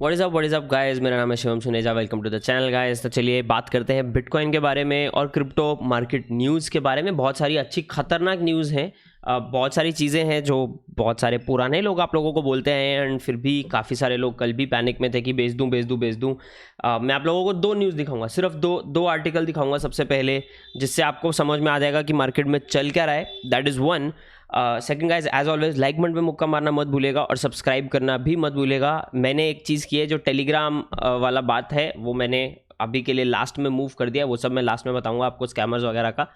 What is up guys, मेरा नाम है Shivam Suneja. Welcome to the channel guys. तो चलिए बात करते हैं बिटकॉइन के बारे में और क्रिप्टो मार्केट न्यूज़ के बारे में। बहुत सारी अच्छी खतरनाक न्यूज़ हैं, बहुत सारी चीज़ें हैं जो बहुत सारे पुराने लोग आप लोगों को बोलते हैं, एंड फिर भी काफ़ी सारे लोग कल भी पैनिक में थे कि बेच दूँ। मैं आप लोगों को दो न्यूज़ दिखाऊंगा, सिर्फ दो आर्टिकल दिखाऊंगा सबसे पहले, जिससे आपको समझ में आ जाएगा कि मार्केट में चल क्या रहा है। That is one. Second guys, as always like button पे मुक्का मारना मत भूलेगा और सब्सक्राइब करना भी मत भूलेगा। मैंने एक चीज़ की है, जो टेलीग्राम वाला बात है वो मैंने अभी के लिए लास्ट में मूव कर दिया, वो सब मैं लास्ट में बताऊंगा आपको, स्कैमर्स वगैरह का।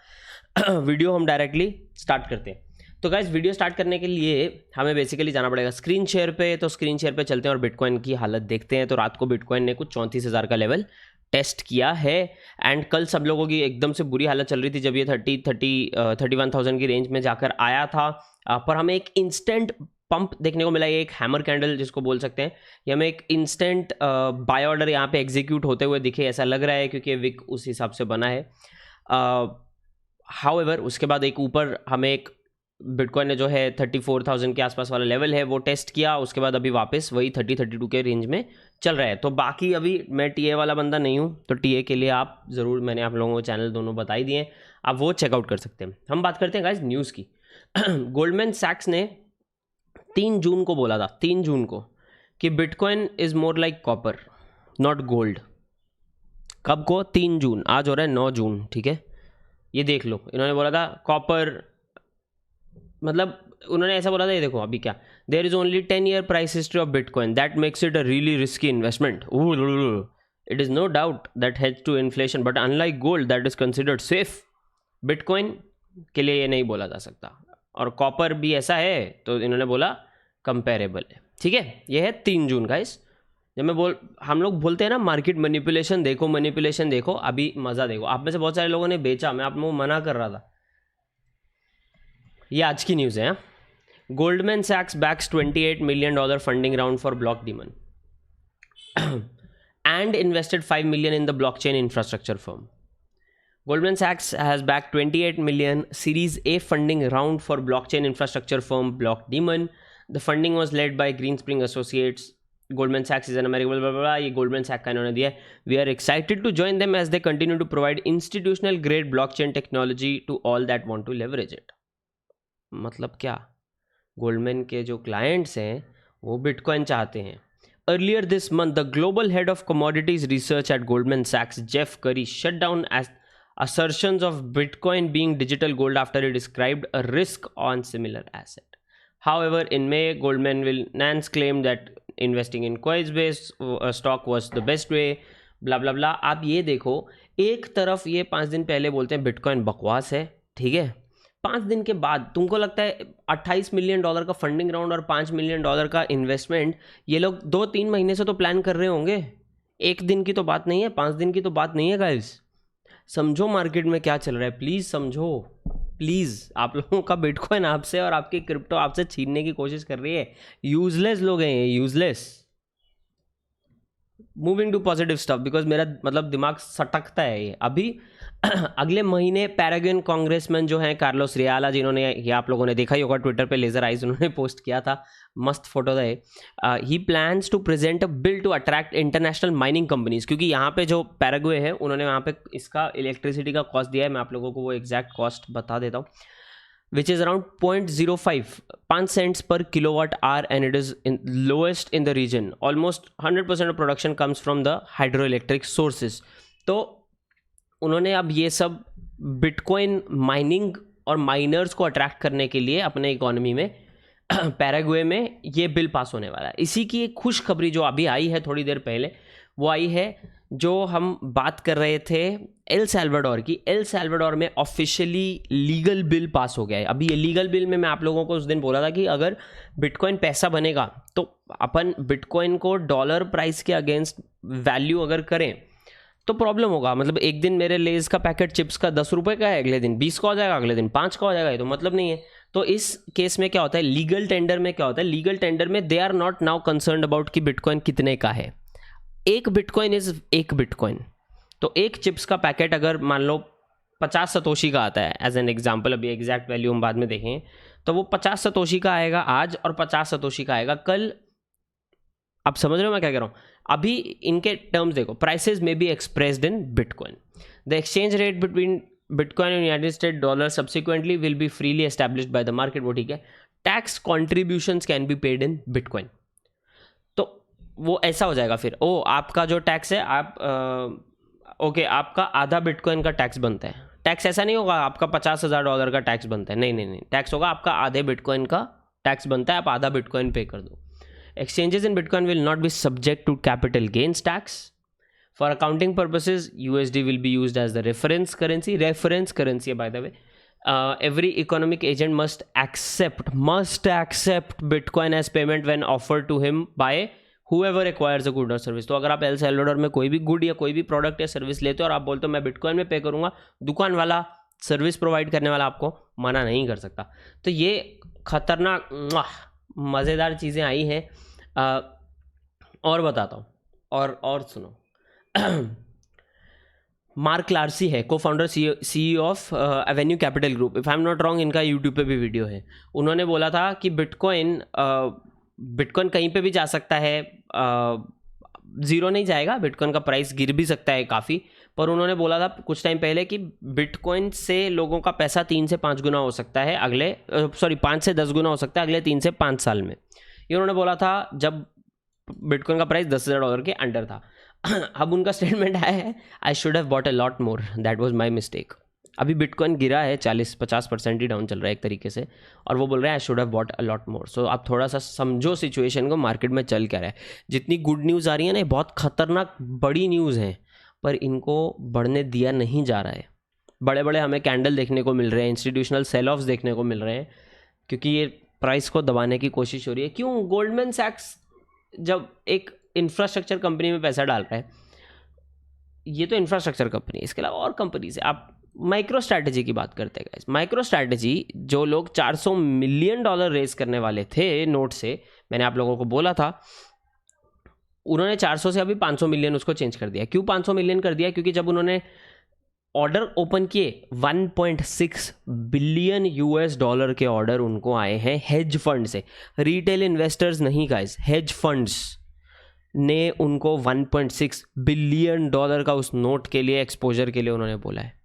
वीडियो हम डायरेक्टली स्टार्ट करते हैं। तो गाइज वीडियो स्टार्ट करने के लिए हमें बेसिकली जाना पड़ेगा स्क्रीन शेयर पे। तो स्क्रीन शेयर पे चलते हैं और बिटकॉइन की हालत देखते हैं। तो रात को बिटकॉइन ने कुछ 34,000 का लेवल टेस्ट किया है, एंड कल सब लोगों की एकदम से बुरी हालत चल रही थी जब ये 31,000 की रेंज में जाकर आया था। पर हमें एक इंस्टेंट पंप देखने को मिला, ये एक हैमर कैंडल जिसको बोल सकते हैं। ये हमें एक इंस्टेंट बाय ऑर्डर यहाँ पे एग्जीक्यूट होते हुए दिखे, ऐसा लग रहा है, क्योंकि विक उस हिसाब से बना है। हाउएवर उसके बाद एक ऊपर हमें एक बिटकॉइन ने जो है 34,000 के आसपास वाला लेवल है वो टेस्ट किया। उसके बाद अभी वापस वही 32 के रेंज में चल रहा है। तो बाकी अभी मैं टीए वाला बंदा नहीं हूँ, तो टीए के लिए आप ज़रूर, मैंने आप लोगों को चैनल दोनों बता ही दिए, आप वो चेकआउट कर सकते हैं। हम बात करते हैं गाइस न्यूज़ की। गोल्डमैन सैक्स ने 3 जून को बोला था, 3 जून को, कि bitcoin is more like copper not gold. कब को? 3 जून। आज हो रहा है 9 जून, ठीक है, ये देख लो। इन्होंने बोला था कॉपर, मतलब उन्होंने ऐसा बोला था, ये देखो अभी क्या, there is only 10-year price history of bitcoin that makes it a really risky investment. It is no doubt that hedge to inflation but unlike gold that is considered safe. Bitcoin के लिए ये नहीं बोला जा सकता, और copper भी ऐसा है, तो इन्होंने बोला कंपेरेबल है, ठीक है। ये है 3 जून गाइस। जब हम लोग बोलते हैं ना मार्केट मैनिपुलेशन देखो, अभी मज़ा देखो। आप में से बहुत सारे लोगों ने बेचा, मैं आप लोगों को मना कर रहा था। ये आज की न्यूज़ है। गोल्डमैन सैक्स backs $28 million funding round for Blockdaemon and invested $5 million in the blockchain infrastructure firm. Goldman Sachs has backed $28 million Series A funding round for blockchain infrastructure firm Blockdaemon. The funding was led by Greenspring Associates. Goldman Sachs is an American blah blah blah. ये Goldman Sachs का इन्होंने दिया है. We are excited to join them as they continue to provide institutional grade blockchain technology to all that want to leverage it. मतलब क्या? Goldman के जो clients हैं वो बिटकॉइन चाहते हैं। Earlier this month, the global head of commodities research at Goldman Sachs, Jeff Curry, shut down assertions of Bitcoin being digital gold after he described a risk on similar asset. However, in May, Goldman Nance claimed that investing in Coinbase stock was the best way. Blah blah blah. आप ये देखो, एक तरफ ये 5 दिन पहले बोलते हैं बिटकॉइन बकवास है, ठीक है, 5 दिन के बाद तुमको लगता है $28 million का फंडिंग राउंड और $5 million का इन्वेस्टमेंट, ये लोग 2-3 महीने से तो प्लान कर रहे होंगे। एक दिन की तो बात नहीं है, 5 दिन की तो बात नहीं है गाइस। समझो मार्केट में क्या चल रहा है, प्लीज़ समझो, प्लीज़। आप लोगों का बिटकॉइन आपसे और आपकी क्रिप्टो आपसे छीनने की कोशिश कर रही है। यूजलेस लोग हैं ये, useless. Moving to positive stuff, because मेरा मतलब दिमाग सटकता है ये अभी। अगले महीने पैराग्वेन कांग्रेसमैन जो हैं कार्लोस रियाला, जिन्होंने, ये आप लोगों ने देखा ही होगा ट्विटर पे, लेजर आइज उन्होंने पोस्ट किया था, मस्त फोटो था। He plans to present a bill to attract international mining companies, क्योंकि यहाँ पे जो पैराग्वे है उन्होंने वहाँ पे इसका इलेक्ट्रिसिटी का कॉस्ट दिया है। मैं आप लोगों को वो एग्जैक्ट कॉस्ट बता देता हूँ, which is around 5 cents per kilowatt hour, and it is lowest in the region. Almost 100% of production comes from the hydroelectric sources. तो उन्होंने अब ये सब बिटकॉइन माइनिंग और माइनर्स को अट्रैक्ट करने के लिए अपने इकोनॉमी में पैराग्वे में ये बिल पास होने वाला है। इसी की एक खुशखबरी जो अभी आई है थोड़ी देर पहले, वो आई है जो हम बात कर रहे थे एल सैल्वाडोर की। एल सैल्वाडोर में ऑफिशियली लीगल बिल पास हो गया है। अभी ये लीगल बिल में मैं आप लोगों को उस दिन बोला था कि अगर बिटकॉइन पैसा बनेगा तो अपन बिटकॉइन को डॉलर प्राइस के अगेंस्ट वैल्यू अगर करें तो प्रॉब्लम होगा। मतलब एक दिन मेरे लेज का पैकेट चिप्स का 10 रुपये का है, अगले दिन 20 का हो जाएगा, अगले दिन 5 का हो जाएगा, ये तो मतलब नहीं है। तो इस केस में क्या होता है, लीगल टेंडर में क्या होता है, लीगल टेंडर में they are not now concerned about कि बिटकॉइन कितने का है। एक बिटकॉइन इज एक बिटकॉइन। तो एक चिप्स का पैकेट अगर मान लो 50 सतोशी का आता है, एज एन एग्जाम्पल, अभी एग्जैक्ट वैल्यू हम बाद में देखें, तो वो 50 सतोशी का आएगा आज और 50 सतोशी का आएगा कल। आप समझ रहे हो मैं क्या कह रहा हूँ? अभी इनके टर्म्स देखो, प्राइसेस में be expressed in bitcoin, the exchange rate between bitcoin and United state dollar subsequently will be freely established by the market, वो ठीक है। Tax contributions can be paid in bitcoin, तो वो ऐसा हो जाएगा फिर, ओ आपका जो टैक्स है आप ओके आपका आधा बिटकॉइन का टैक्स बनता है। टैक्स ऐसा नहीं होगा आपका $50,000 का टैक्स बनता है, नहीं नहीं नहीं, टैक्स होगा आपका आधे बिटकॉइन का टैक्स बनता है, आप आधा बिटकॉइन पे कर दो। Exchanges in Bitcoin will not be subject to capital gains tax. For accounting purposes, USD will be used as the reference currency. Reference currency, by the way. Every economic agent must accept Bitcoin as payment when offered to him by whoever acquires a good or service. तो अगर आप L Salvador में कोई भी good या कोई भी product या सर्विस लेते हो और आप बोलते हो मैं बिटकॉइन में पे करूँगा, दुकान वाला, सर्विस प्रोवाइड करने वाला आपको मना नहीं कर सकता। तो ये खतरनाक मज़ेदार चीज़ें आई हैं। और बताता हूँ, और सुनो। मार्क लार्सी है, को founder CEO of Avenue capital group, if I am not wrong, इनका यूट्यूब पे भी वीडियो है। उन्होंने बोला था कि बिटकॉइन कहीं पे भी जा सकता है, ज़ीरो नहीं जाएगा, बिटकॉइन का प्राइस गिर भी सकता है काफ़ी, पर उन्होंने बोला था कुछ टाइम पहले कि बिटकॉइन से लोगों का पैसा 3 से 5 गुना हो सकता है अगले 5 से 10 गुना हो सकता है अगले 3 से 5 साल में। ये उन्होंने बोला था जब बिटकॉइन का प्राइस $10,000 के अंडर था। अब उनका स्टेटमेंट आया है, आई should have bought a lot more, that was my mistake. अभी बिटकॉइन गिरा है 40-50% ही डाउन चल रहा है एक तरीके से, और वो बोल रहे हैं I should have bought a lot more. So आप थोड़ा सा समझो सिचुएशन को, मार्केट में चल क्या रहा है। जितनी गुड न्यूज़ आ रही है ना, बहुत खतरनाक बड़ी न्यूज़ हैं, पर इनको बढ़ने दिया नहीं जा रहा है। बड़े बड़े हमें कैंडल देखने को मिल रहे हैं, इंस्टीट्यूशनल सेल ऑफ्स देखने को मिल रहे हैं, क्योंकि ये प्राइस को दबाने की कोशिश हो रही है। क्यों? गोल्डमैन सैक्स जब एक इंफ्रास्ट्रक्चर कंपनी में पैसा डाल रहा है, ये तो इंफ्रास्ट्रक्चर कंपनी है, इसके अलावा और कंपनी से आप माइक्रो स्ट्रैटेजी की बात करते हैं गाइस। माइक्रो स्ट्रैटेजी जो लोग $400 मिलियन रेज करने वाले थे नोट से, मैंने आप लोगों को बोला था, उन्होंने 400 से अभी 500 मिलियन उसको चेंज कर दिया। क्यों 500 मिलियन कर दिया? क्योंकि जब उन्होंने ऑर्डर ओपन किए, $1.6 बिलियन के ऑर्डर उनको आए हैं हेज फंड से, रिटेल इन्वेस्टर्स नहीं गाइस, हेज फंड्स ने उनको $1.6 बिलियन का उस नोट के लिए, एक्सपोजर के लिए उन्होंने बोला है।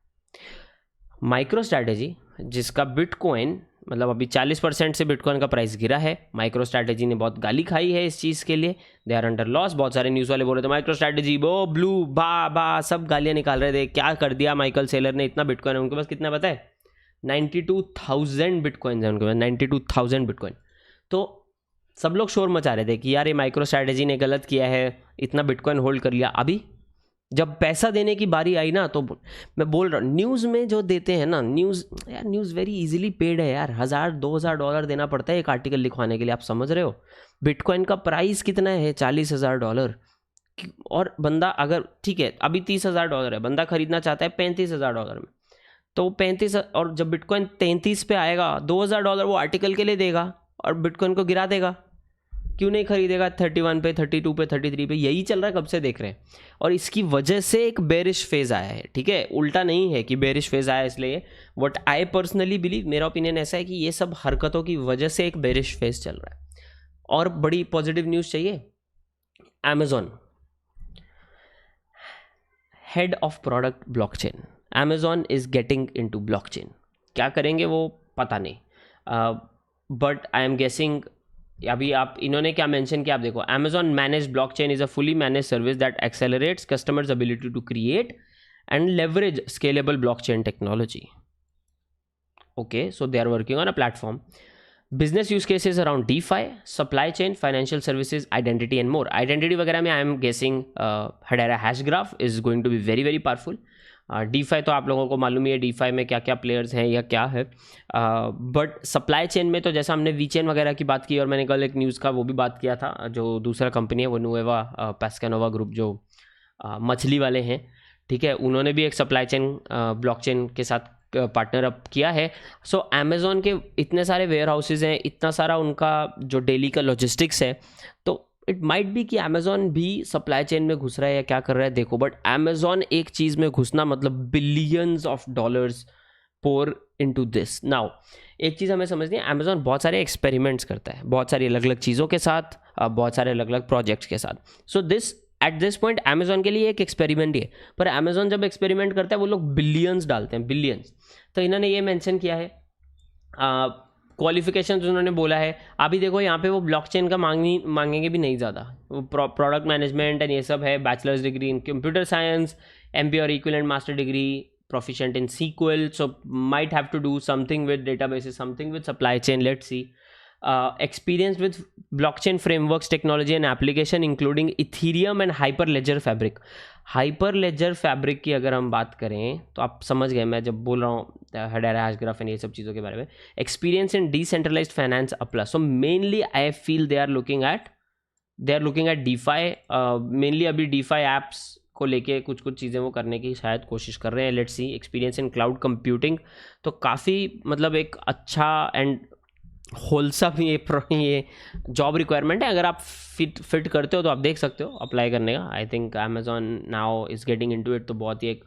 माइक्रो स्ट्रैटेजी जिसका बिटकॉइन मतलब अभी 40% से बिटकॉइन का प्राइस गिरा है, माइक्रो स्ट्रैटेजी ने बहुत गाली खाई है इस चीज़ के लिए, दे आर अंडर लॉस। बहुत सारे न्यूज़ वाले बोल रहे थे माइक्रो स्ट्रैटेजी वो ब्लू बा सब गालियाँ निकाल रहे थे, क्या कर दिया माइकल सेलर ने, इतना बिटकॉइन है उनके पास, कितना पता है? 92,000 बिटकॉइन है उनके पास, 92,000 बिटकॉइन। तो सब लोग शोर मचा रहे थे कि यार ये माइक्रो स्ट्रैटेजी ने गलत किया है, इतना बिटकॉइन होल्ड कर लिया। अभी जब पैसा देने की बारी आई ना, तो मैं बोल रहा हूँ, न्यूज़ में जो देते हैं ना, न्यूज़ वेरी इजीली पेड है यार, $1,000-2,000 देना पड़ता है एक आर्टिकल लिखवाने के लिए, आप समझ रहे हो? बिटकॉइन का प्राइस कितना है? $40,000। और बंदा अगर ठीक है अभी $30,000 है, बंदा खरीदना चाहता है $35,000 में, तो 35, और जब बिटकॉइन 33 पे आएगा, $2,000 वो आर्टिकल के लिए देगा और बिटकॉइन को गिरा देगा। क्यों नहीं खरीदेगा? 31 पे, 32 पे, 33 पे, यही चल रहा है, कब से देख रहे हैं। और इसकी वजह से एक बेरिश फेज़ आया है, ठीक है, उल्टा नहीं है कि बेरिश फेज़ आया इसलिए। व्हाट आई पर्सनली बिलीव, मेरा ओपिनियन ऐसा है कि ये सब हरकतों की वजह से एक बेरिश फेज़ चल रहा है। और बड़ी पॉजिटिव न्यूज़ चाहिए, Amazon head of product blockchain, Amazon is getting into blockchain. क्या करेंगे वो पता नहीं, बट आई एम गेसिंग। अभी आप इन्होंने क्या मेंशन किया आप देखो, Amazon manage blockchain is a fully manage service that accelerates customers ability to create and leverage scalable blockchain technology. Okay, so they are working on a platform, business use cases around DeFi, supply chain, financial services, identity and more. Identity वगैरह में I am guessing Hedera Hashgraph is going to be very very powerful. DeFi तो आप लोगों को मालूम ही है DeFi में क्या क्या प्लेयर्स हैं या क्या है, बट सप्लाई चेन में तो जैसा हमने वीचेन वगैरह की बात की, और मैंने कल एक न्यूज़ का वो भी बात किया था, जो दूसरा कंपनी है वो नुएवा पैस्कानोवा ग्रुप जो मछली वाले हैं, ठीक है, उन्होंने भी एक सप्लाई चेन ब्लॉकचेन के साथ पार्टनर अप किया है। सो अमेज़ॉन के इतने सारे वेयर हाउसेज हैं, इतना सारा उनका जो डेली का लॉजिस्टिक्स है, तो इट माइट बी कि अमेज़ॉन भी सप्लाई चेन में घुस रहा है या क्या कर रहा है देखो, बट अमेज़ॉन एक चीज़ में घुसना मतलब billions of dollars pour into this. Now एक चीज़ हमें समझनी है, अमेज़ॉन बहुत सारे एक्सपेरिमेंट्स करता है, बहुत सारी अलग अलग चीज़ों के साथ, बहुत सारे अलग अलग प्रोजेक्ट्स के साथ. So this at this point Amazon के लिए एक एक्सपेरिमेंट ही है, पर अमेजोन जब एक्सपेरिमेंट करता है वो लोग बिलियंस डालते हैं, बिलियंस. तो इन्होंने ये मेंशन किया है, क्वालिफिकेशंस उन्होंने बोला है. अभी देखो यहाँ पे वो ब्लॉकचेन का मांगेंगे भी नहीं ज़्यादा, वो प्रोडक्ट मैनेजमेंट एंड ये सब है, bachelors degree in computer science, MBA और equivalent master degree, proficient in SQL, so might have to do something with databases, something with supply chain, let's see. Experience with blockchain frameworks, technology and application including Ethereum and Hyperledger Fabric. Hyperledger Fabric की अगर हम बात करें तो आप समझ गए मैं जब बोल रहा हूँ Hedera, Hashgraph and ये सब चीज़ों के बारे में. Experience in decentralized finance a plus. So mainly I feel they are looking at DeFi. Mainly अभी DeFi apps को लेके कुछ चीज़ें वो करने की शायद कोशिश कर रहे हैं. Let's see. Experience in cloud computing, तो काफ़ी मतलब एक अच्छा एंड होलसम ये जॉब रिक्वायरमेंट है. अगर आप फिट करते हो तो आप देख सकते हो अप्लाई करने का. I think Amazon now is getting into it, तो बहुत ही एक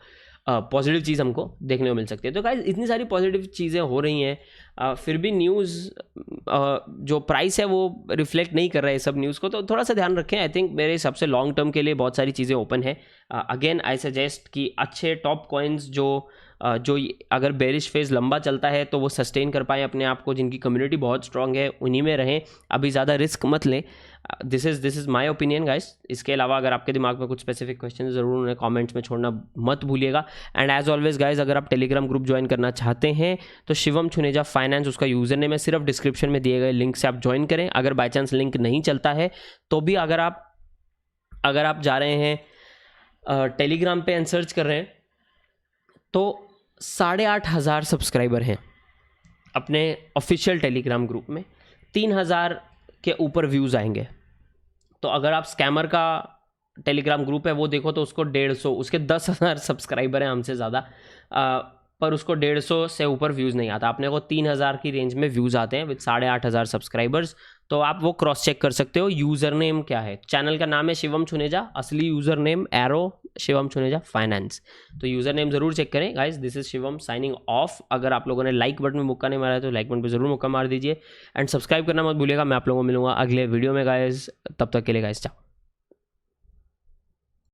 पॉजिटिव चीज़ हमको देखने को मिल सकती है. तो गाइस इतनी सारी पॉजिटिव चीज़ें हो रही हैं, फिर भी न्यूज़ जो प्राइस है वो रिफ्लेक्ट नहीं कर रहा है सब न्यूज़ को, तो थोड़ा सा ध्यान रखें. आई थिंक मेरे हिसाब से लॉन्ग टर्म के लिए बहुत सारी चीज़ें ओपन है. अगेन आई सजेस्ट कि अच्छे टॉप कॉइन्स जो अगर बेरिश फेज लंबा चलता है तो वो सस्टेन कर पाए अपने आप को, जिनकी कम्युनिटी बहुत स्ट्रांग है उन्हीं में रहें. अभी ज़्यादा रिस्क मत लें. This is my opinion guys. इसके अलावा अगर आपके दिमाग में कुछ स्पेसिफिक क्वेश्चन ज़रूर उन्हें कमेंट्स में छोड़ना मत भूलिएगा. एंड एज ऑलवेज गाइस, अगर आप टेलीग्राम ग्रुप ज्वाइन करना चाहते हैं तो शिवम चुनेजा फाइनेंस उसका यूज़र नेम है, सिर्फ डिस्क्रिप्शन में दिए गए लिंक से आप ज्वाइन करें. अगर बाई चांस लिंक नहीं चलता है तो भी अगर आप जा रहे हैं टेलीग्राम पे एंड सर्च कर रहे हैं तो 8,500 सब्सक्राइबर हैं अपने ऑफिशियल टेलीग्राम ग्रुप में. 3,000 के ऊपर व्यूज़ आएंगे. तो अगर आप स्कैमर का टेलीग्राम ग्रुप है वो देखो तो उसको 150, उसके 10,000 सब्सक्राइबर हैं हमसे ज़्यादा, पर उसको 150 से ऊपर व्यूज़ नहीं आता. अपने को 3,000 की रेंज में व्यूज़ आते हैं विद 8,500 सब्सक्राइबर्स. तो आप वो क्रॉस चेक कर सकते हो. यूज़र नेम क्या है, चैनल का नाम है शिवम चुनेजा, असली user name arrow Shivam Chuneja finance. तो यूज़र नेम ज़रूर चेक करें guys. This is Shivam signing off. अगर आप लोगों ने लाइक बटन में मुक्का नहीं मारा है तो लाइक बटन पे ज़रूर मुक्का मार दीजिए एंड सब्सक्राइब करना मत भूलिएगा. मैं आप लोगों को मिलूंगा अगले वीडियो में गाइस. तब तक के लिए गाइस, चाओ.